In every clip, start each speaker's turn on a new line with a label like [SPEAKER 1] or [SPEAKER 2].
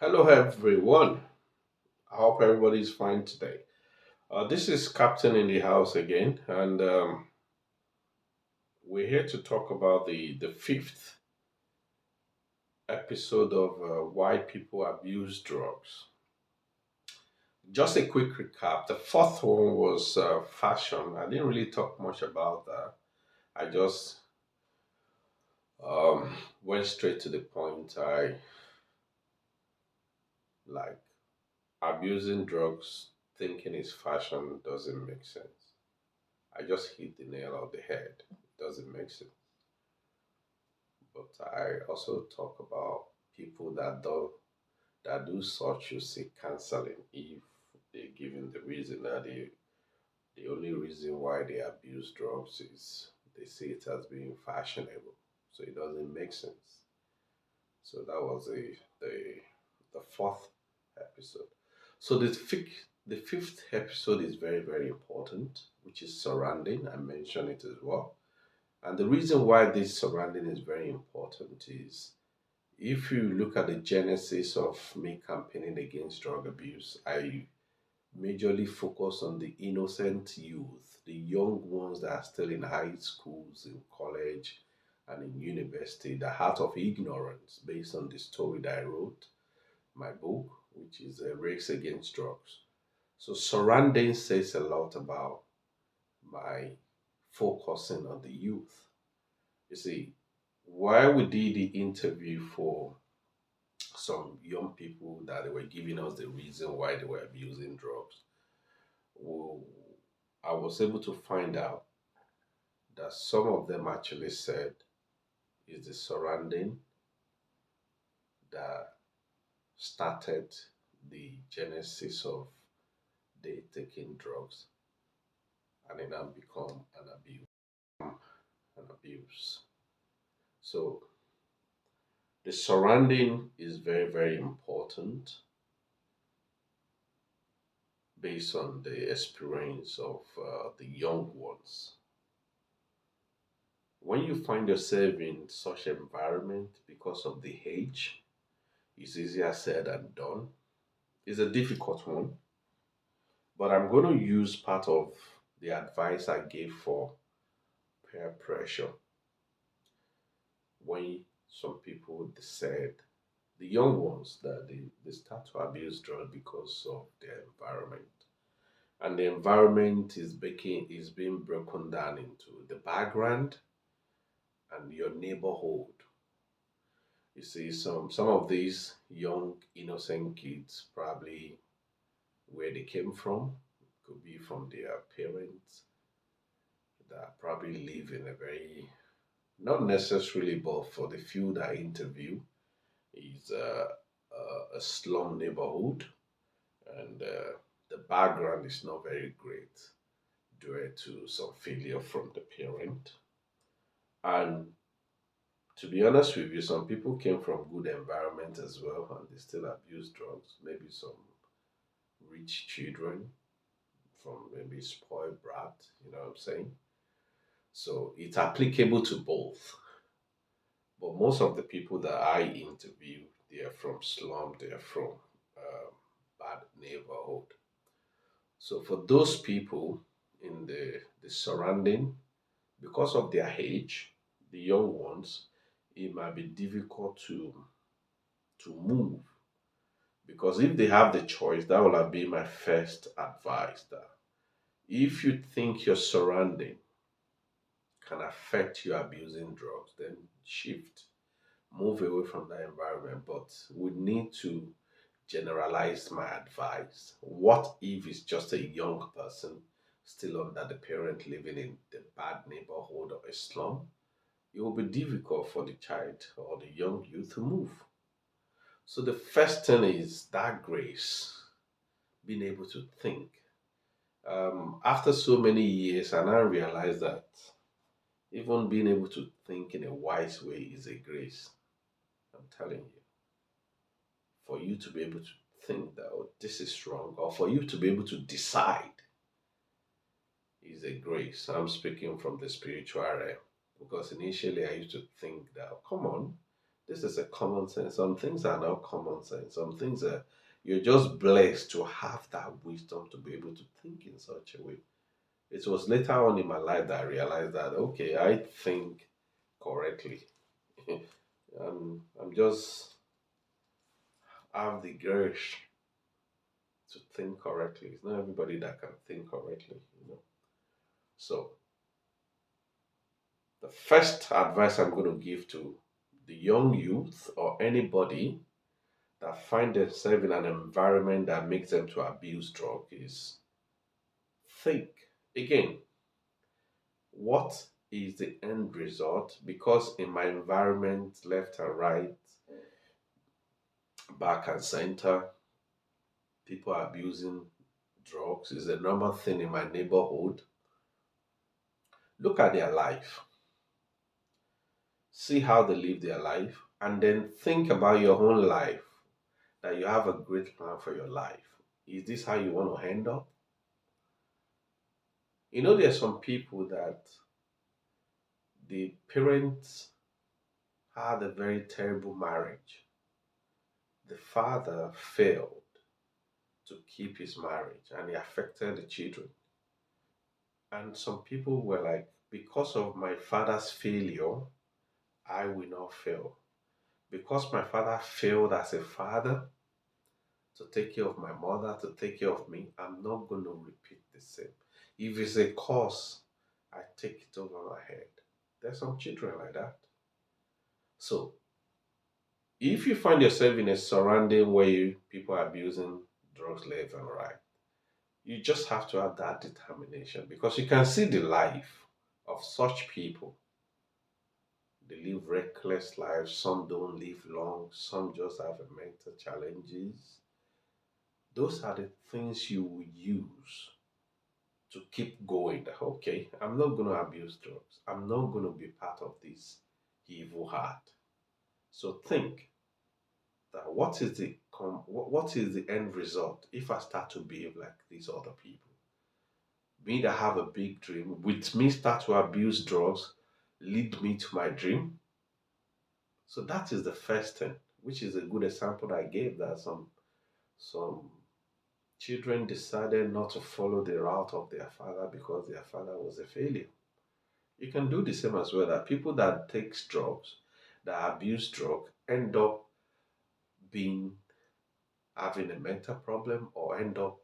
[SPEAKER 1] Hello, everyone. I hope everybody's fine today. This is Captain in the house again, and we're here to talk about the fifth episode of why people abuse drugs. Just a quick recap. The fourth one was fashion. I didn't really talk much about that. I just went straight to the point. I like abusing drugs, thinking it's fashion doesn't make sense. I just hit the nail on the head. It doesn't make sense. But I also talk about people that do such you seek counseling if they're given the reason that the only reason why they abuse drugs is they see it as being fashionable. So it doesn't make sense. So that was the fourth episode. So the fifth episode is very, very important, which is surrounding. I mentioned it as well. And the reason why this surrounding is very important is if you look at the genesis of me campaigning against drug abuse, I majorly focus on the innocent youth, the young ones that are still in high schools, in college, and in university, the heart of ignorance, based on the story that I wrote, my book, which is a race against drugs. So surrounding says a lot about my focusing on the youth. You see, while we did the interview for some young people that they were giving us the reason why they were abusing drugs, well, I was able to find out that some of them actually said is the surrounding that started the genesis of they taking drugs and it now become an abuse. So the surrounding is very, very important based on the experience of the young ones. When you find yourself in such environment because of the age, it's easier said than done. It's a difficult one, but I'm going to use part of the advice I gave for peer pressure when some people said, the young ones, that they start to abuse drugs because of their environment. And the environment is being broken down into the background and your neighborhood. You see, some of these young innocent kids probably where they came from could be from their parents that probably live in a very not necessarily, but for the few that I interview, is a slum neighborhood, and the background is not very great due to some failure from the parent. And to be honest with you, some people came from good environment as well, and they still abuse drugs. Maybe some rich children from maybe spoiled brat, you know what I'm saying? So it's applicable to both. But most of the people that I interview, they are from slum, they are from bad neighborhood. So for those people in the surrounding, because of their age, the young ones, it might be difficult to move. Because if they have the choice, that will have been my first advice that if you think your surrounding can affect you abusing drugs, then shift, move away from that environment. But we need to generalize my advice. What if it's just a young person still under the parent living in the bad neighborhood of a slum? It will be difficult for the child or the young youth to move. So the first thing is that grace, being able to think. After so many years, I now realize that even being able to think in a wise way is a grace. I'm telling you, for you to be able to think that oh, this is wrong, or for you to be able to decide is a grace. I'm speaking from the spiritual realm because initially I used to think that, come on, This is a common sense. Some things are not common sense. Some things are you're just blessed to have that wisdom to be able to think in such a way. It was later on in my life that I realized that okay, I think correctly. I'm just have the grace to think correctly. It's not everybody that can think correctly. So the first advice I'm going to give to the young youth or anybody that find themselves in an environment that makes them to abuse drug is think again, what is the end result? Because in my environment, left and right, back and center, people are abusing drugs is a normal thing in my neighborhood. Look at their life, see how they live their life, and then think about your own life, that you have a great plan for your life. Is this how you want to end up? There's some people that the parents had a very terrible marriage. The father failed to keep his marriage and it affected the children. And some people were like, because of my father's failure, I will not fail. Because my father failed as a father to take care of my mother, to take care of me, I'm not going to repeat the same. If it's a cause, I take it over my head. There's some children like that. So if you find yourself in a surrounding where people are abusing drugs left and right, you just have to have that determination because you can see the life of such people. They live reckless lives, some don't live long, some just have a mental challenges. Those are the things you will use to keep going. That, okay, I'm not going to abuse drugs. I'm not going to be part of this evil heart. So think that what is the end result if I start to behave like these other people? Me that have a big dream, with me start to abuse drugs, lead me to my dream. So that is the first thing, which is a good example that I gave that some children decided not to follow the route of their father because their father was a failure. You can do the same as well. That people that take drugs, that abuse drugs, end up being having a mental problem or end up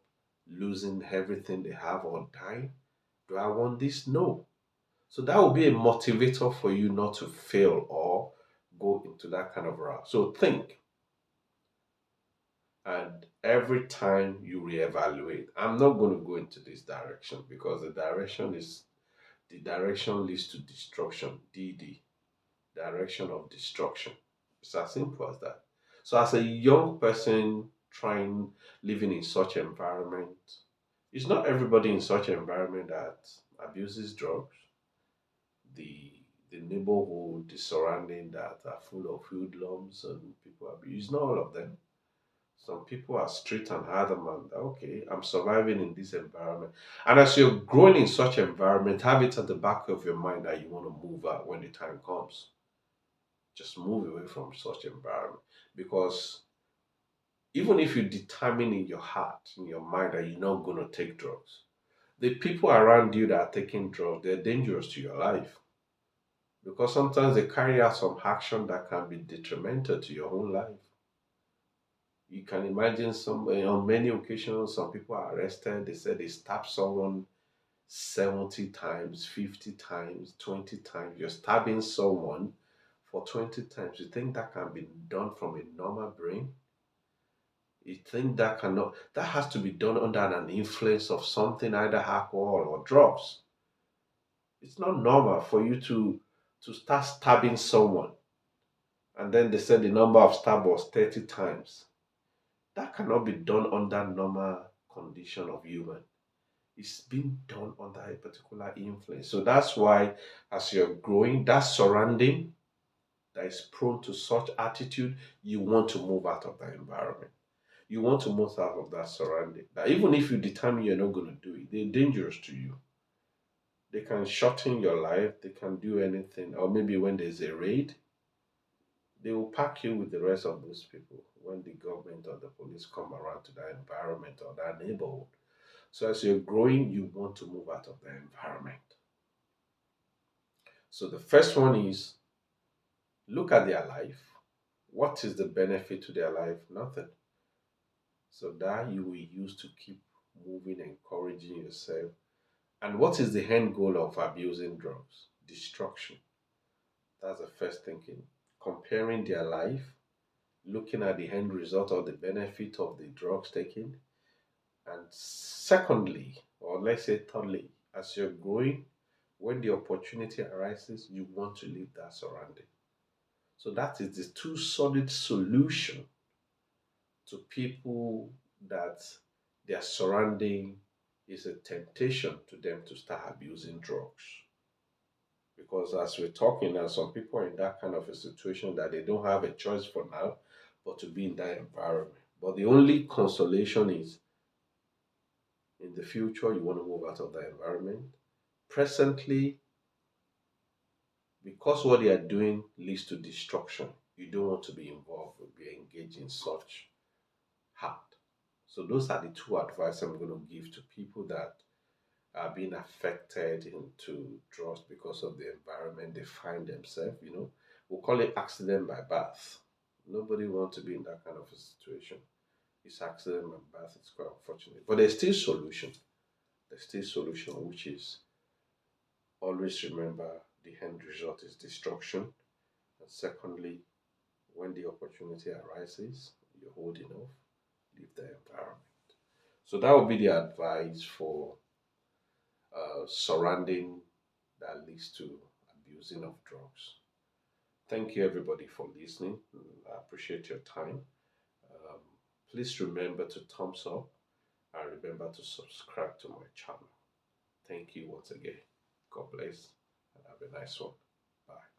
[SPEAKER 1] losing everything they have or dying. Do I want this? No. So that will be a motivator for you not to fail or go into that kind of route. So think, and every time you reevaluate, I'm not going to go into this direction because the direction leads to destruction. DD, direction of destruction. It's as simple as that. So as a young person trying living in such environment, it's not everybody in such environment that abuses drugs. The neighborhood, the surrounding that are full of hoodlums and people abuse. Not all of them. Some people are street and adamant. Okay, I'm surviving in this environment. And as you're growing in such environment, have it at the back of your mind that you want to move out when the time comes. Just move away from such environment because even if you determine in your heart, in your mind that you're not going to take drugs, the people around you that are taking drugs, they're dangerous to your life because sometimes they carry out some action that can be detrimental to your own life. You can imagine on many occasions, some people are arrested. They said they stabbed someone 70 times, 50 times, 20 times. You're stabbing someone for 20 times. You think that can be done from a normal brain? You think that has to be done under an influence of something, either alcohol or drugs. It's not normal for you to start stabbing someone and then they said the number of stab was 30 times. That cannot be done under normal condition of human. It's being done under a particular influence. So that's why as you're growing, that surrounding that is prone to such attitude, you want to move out of that environment. You want to move out of that surrounding. That even if you determine you're not going to do it, they're dangerous to you. They can shorten your life, they can do anything. Or maybe when there's a raid, they will pack you with the rest of those people when the government or the police come around to that environment or that neighborhood. So as you're growing, you want to move out of the environment. So the first one is look at their life. What is the benefit to their life? Nothing. So that you will use to keep moving, encouraging yourself. And what is the end goal of abusing drugs? Destruction. That's the first thinking. Comparing their life, looking at the end result or the benefit of the drugs taken. And secondly, or let's say thirdly, as you're growing, when the opportunity arises, you want to leave that surrounding. So that is the two solid solution to people that their surrounding is a temptation to them to start abusing drugs. Because as we're talking now, some people are in that kind of a situation that they don't have a choice for now but to be in that environment. But the only consolation is in the future you want to move out of that environment. Presently, because what they are doing leads to destruction, you don't want to be involved or be engaged in such act. So those are the two advice I'm going to give to people that are being affected into drugs because of the environment they find themselves. We'll call it accident by birth. Nobody wants to be in that kind of a situation. It's accident by birth. It's quite unfortunate, but there's still solution. There's still solution, which is always remember the end result is destruction. And secondly, when the opportunity arises, you're old enough, leave the environment. So that would be the advice for surrounding that leads to abusing of drugs. Thank you, everybody, for listening. I appreciate your time. Um, Please remember to thumbs up and remember to subscribe to my channel. Thank you once again. God bless and have a nice one. Bye.